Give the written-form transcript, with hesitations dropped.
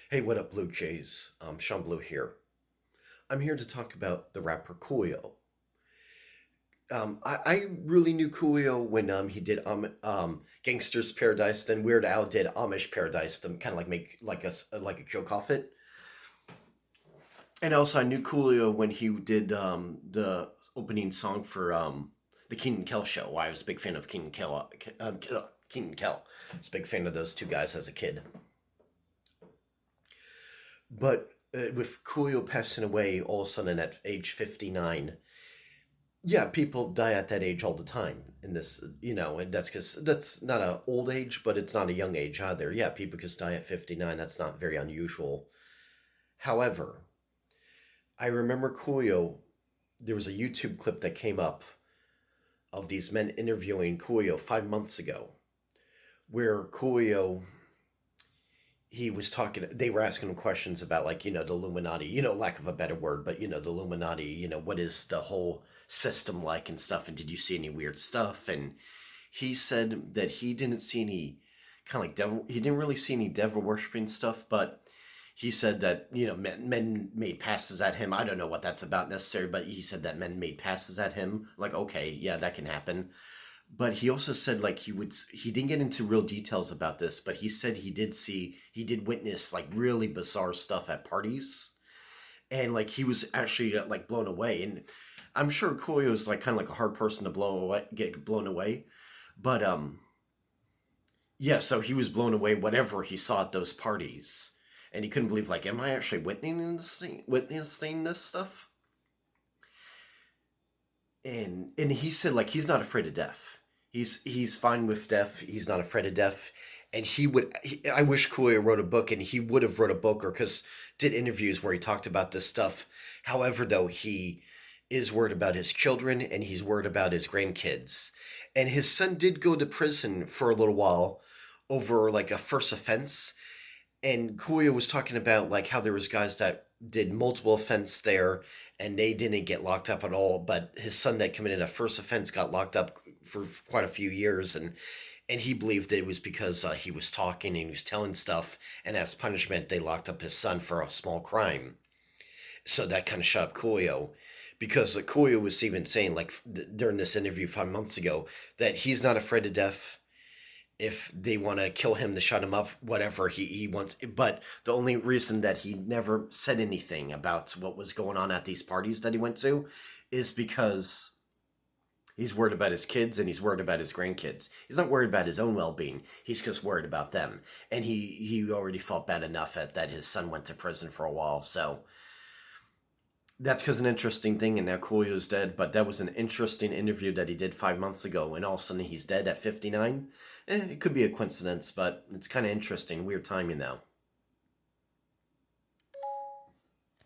Hey, what up, Blue Jays? Sean Blue here. I'm here to talk about the rapper Coolio. I really knew Coolio when he did Gangster's Paradise. Then Weird Al did Amish Paradise. To kind of like make like a joke off it. And also I knew Coolio when he did the opening song for the Keenan Kel show. I was a big fan of Keenan Kel. Keenan Kel. I was a big fan of those two guys as a kid. But with Coolio passing away all of a sudden at age 59, yeah, people die at that age all the time. In this, and that's because that's not an old age, but it's not a young age either. Yeah, people just die at 59. That's not very unusual. However, I remember Coolio, there was a YouTube clip that came up of these men interviewing Coolio 5 months ago, where Coolio he was talking they were asking him questions about like the Illuminati, lack of a better word, but the Illuminati, what is the whole system like and stuff, and did you see any weird stuff? And he said that he didn't see any kind of like devil, he didn't really see any devil worshiping stuff, but he said that men made passes at him. I don't know what that's about necessarily, but he said that men made passes at him, like, okay, yeah, that can happen. But he also said like he didn't get into real details about this, but he said he did witness like really bizarre stuff at parties, and like he was actually like blown away. And I'm sure Coolio is like kind of like a hard person to get blown away, but yeah, so he was blown away whatever he saw at those parties, and he couldn't believe like, am I actually witnessing this stuff? And he said like he's not afraid of death. He's fine with death. He's not afraid of death, and I wish Coolio wrote a book, and he would have wrote a book or because did interviews where he talked about this stuff. However, though he is worried about his children and he's worried about his grandkids, and his son did go to prison for a little while over like a first offense, and Coolio was talking about like how there was guys that did multiple offense there and they didn't get locked up at all, but his son that committed a first offense got locked up for quite a few years, and he believed it was because he was talking and he was telling stuff, and as punishment they locked up his son for a small crime. So that kind of shut up Coolio, because Coolio was even saying like during this interview 5 months ago that he's not afraid of death. If they want to kill him to shut him up, whatever he wants. But the only reason that he never said anything about what was going on at these parties that he went to is because he's worried about his kids and he's worried about his grandkids. He's not worried about his own well-being. He's just worried about them. And he already felt bad enough at that his son went to prison for a while. So that's because an interesting thing, and now Coolio's dead, but that was an interesting interview that he did 5 months ago, and all of a sudden he's dead at 59. It could be a coincidence, but it's kind of interesting. Weird timing, though.